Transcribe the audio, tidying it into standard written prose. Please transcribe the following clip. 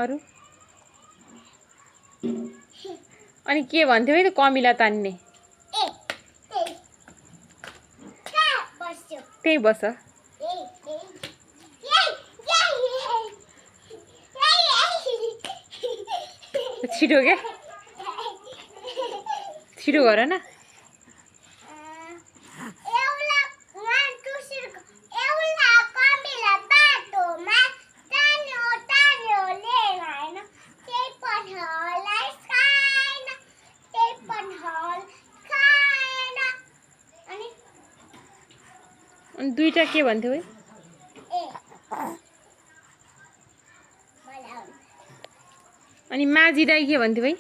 अरू अनि के भन्थ्यौ है त कमिला तान्ने त्यही बस छिटो के छिटो गर न अनि दुईटा के भन्थ्यौ है अनि माझी दाइ के भन्थ्यौ है